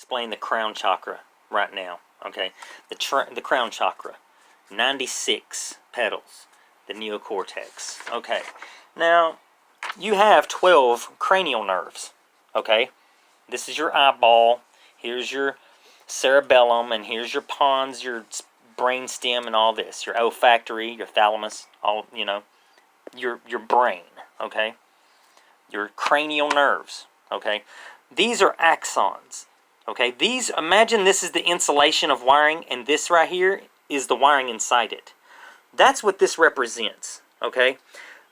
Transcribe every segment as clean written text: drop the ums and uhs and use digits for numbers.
explain the crown chakra right now. Okay, the crown chakra, 96 petals, the neocortex. Okay, now you have 12 cranial nerves. Okay, this is your eyeball. Here's your cerebellum, and here's your pons, your brain stem, and all this. Your olfactory, your thalamus, all your brain. Okay, your cranial nerves. Okay, these are axons. Okay, imagine this is the insulation of wiring, and this right here is the wiring inside it. That's what this represents. Okay,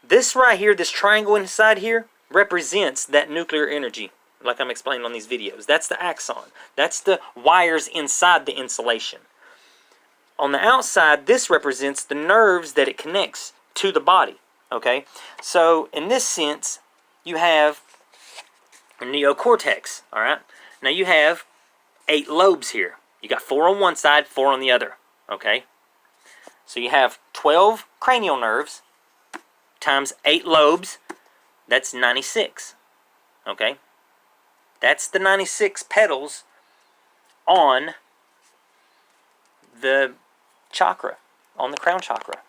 this right here, this triangle inside here, represents that nuclear energy, like I'm explaining on these videos. That's the axon. That's the wires inside the insulation. On the outside, this represents the nerves that it connects to the body. Okay, so in this sense, you have a neocortex. All right, now you have 8 lobes here. You got 4 on one side, 4 on the other. Okay, so you have 12 cranial nerves times 8 lobes. That's 96. Okay, that's the 96 petals on the chakra, on the crown chakra.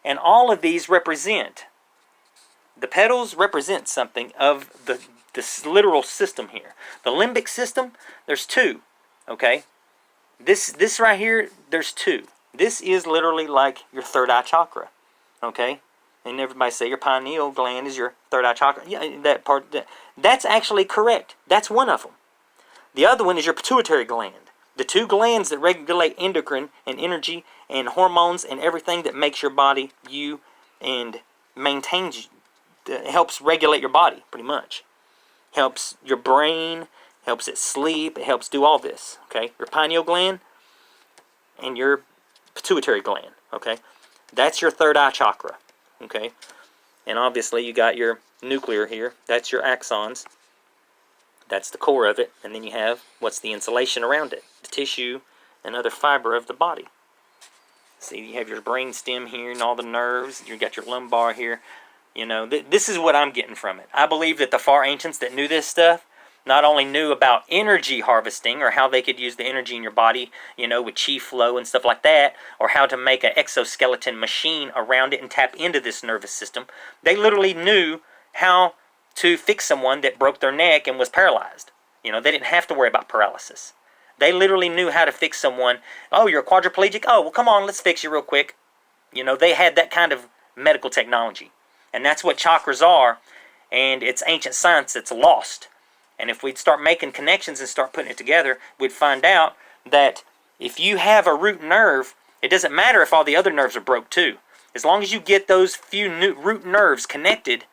And all of these represent, the petals represent something of this literal system here. The limbic system, there's 2. Okay, this right here, there's 2. This is literally like your third eye chakra. Okay, and everybody say your pineal gland is your third eye chakra. Yeah, that part, that's actually correct. That's one of them. The other one is your pituitary gland. The 2 glands that regulate endocrine and energy and hormones and everything that makes your body you and maintains you, helps regulate your body pretty much. Helps your brain, helps it sleep, it helps do all this. Okay, your pineal gland and your pituitary gland. Okay, that's your third eye chakra. Okay, and obviously you got your nuclear here. That's your axons. That's the core of it, and then you have what's the insulation around it, the tissue and other fiber of the body. See, you have your brain stem here and all the nerves. You got your lumbar here. This is what I'm getting from it. I believe that the far ancients that knew this stuff not only knew about energy harvesting, or how they could use the energy in your body, with chi flow and stuff like that, or how to make an exoskeleton machine around it and tap into this nervous system. They literally knew how to fix someone that broke their neck and was paralyzed. They didn't have to worry about paralysis. They literally knew how to fix someone. Oh, you're a quadriplegic? Oh, well, come on, let's fix you real quick. They had that kind of medical technology. And that's what chakras are, and it's ancient science that's lost. And if we'd start making connections and start putting it together, we'd find out that if you have a root nerve, it doesn't matter if all the other nerves are broke too. As long as you get those few root nerves connected,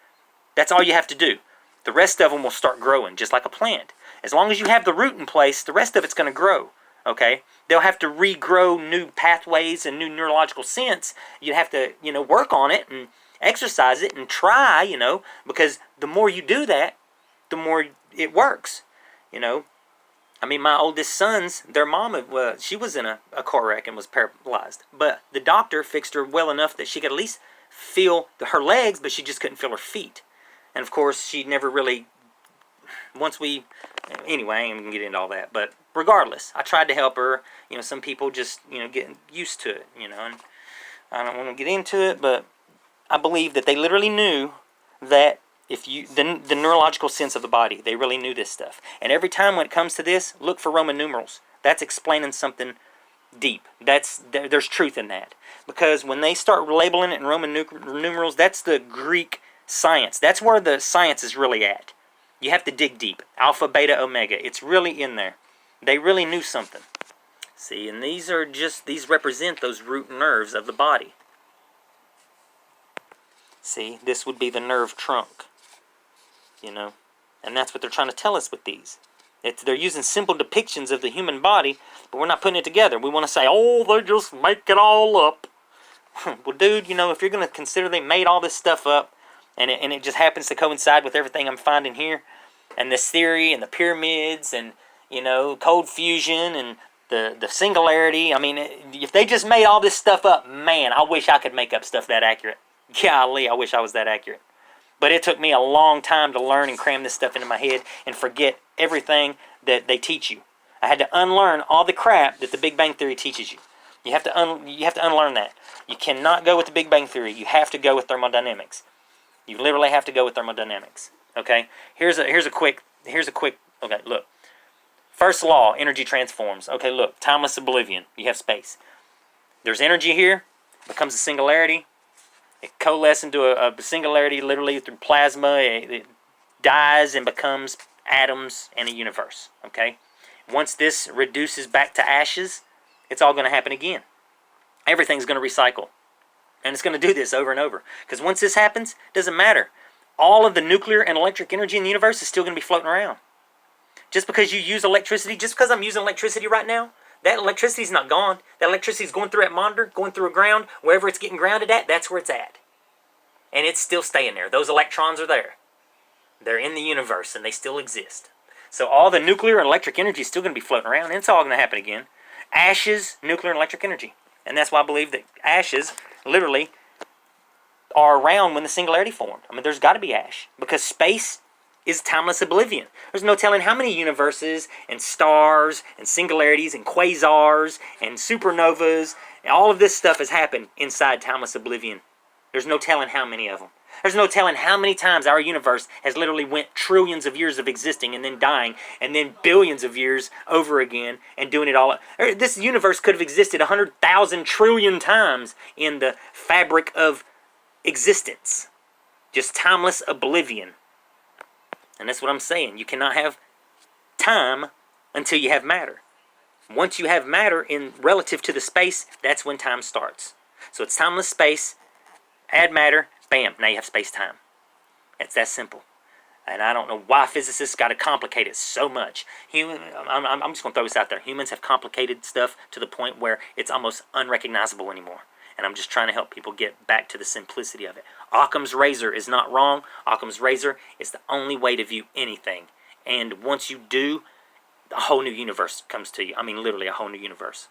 that's all you have to do. The rest of them will start growing, just like a plant. As long as you have the root in place, the rest of it's going to grow. Okay? They'll have to regrow new pathways and new neurological sense. You have to, work on it and exercise it and try, because the more you do that, the more it works. My oldest sons, their mom, she was in a car wreck and was paralyzed. But the doctor fixed her well enough that she could at least feel her legs, but she just couldn't feel her feet. And of course, she never really, anyway, I ain't going to get into all that. But regardless, I tried to help her. Some people just, get used to it, and I don't want to get into it, but I believe that they literally knew that the neurological sense of the body, they really knew this stuff. And every time when it comes to this, look for Roman numerals. That's explaining something deep. There's truth in that. Because when they start labeling it in Roman numerals, that's the Greek science. That's where the science is really at. You have to dig deep. Alpha, beta, omega. It's really in there. They really knew something. See, and these represent those root nerves of the body. See, this would be the nerve trunk. And that's what they're trying to tell us with these. They're using simple depictions of the human body, but we're not putting it together. We want to say, oh, they just make it all up. Well, dude, if you're going to consider they made all this stuff up, and it just happens to coincide with everything I'm finding here, and this theory, and the pyramids, and, cold fusion, and the singularity. If they just made all this stuff up, man, I wish I could make up stuff that accurate. Golly, I wish I was that accurate. But it took me a long time to learn and cram this stuff into my head and forget everything that they teach you. I had to unlearn all the crap that the Big Bang Theory teaches you. You have to unlearn that. You cannot go with the Big Bang Theory. You have to go with thermodynamics. You literally have to go with thermodynamics. Okay? Here's a quick. Okay, look. First law, energy transforms. Okay, look, timeless oblivion. You have space. There's energy here, becomes a singularity. It coalesces into a singularity literally through plasma. It dies and becomes atoms and a universe. Okay? Once this reduces back to ashes, it's all going to happen again. Everything's going to recycle. And it's going to do this over and over. Because once this happens, it doesn't matter. All of the nuclear and electric energy in the universe is still going to be floating around. Just because you use electricity, just because I'm using electricity right now, that electricity's not gone. That electricity's going through that monitor, going through a ground, wherever it's getting grounded at, that's where it's at. And it's still staying there. Those electrons are there. They're in the universe and they still exist. So all the nuclear and electric energy is still going to be floating around, and it's all going to happen again. Ashes, nuclear and electric energy. And that's why I believe that ashes literally are around when the singularity formed. I mean, there's got to be ash, because space is timeless oblivion. There's no telling how many universes and stars and singularities and quasars and supernovas and all of this stuff has happened inside timeless oblivion. There's no telling how many of them. There's no telling how many times our universe has literally went trillions of years of existing and then dying, and then billions of years over again and doing it all. This universe could have existed 100,000 trillion times in the fabric of existence. Just timeless oblivion. And that's what I'm saying. You cannot have time until you have matter. Once you have matter in relative to the space, that's when time starts. So it's timeless space, add matter, bam, now you have space-time. It's that simple. And I don't know why physicists got to complicate it so much. I'm just going to throw this out there. Humans have complicated stuff to the point where it's almost unrecognizable anymore. And I'm just trying to help people get back to the simplicity of it. Occam's razor is not wrong. Occam's razor is the only way to view anything. And once you do, a whole new universe comes to you. I mean, literally a whole new universe.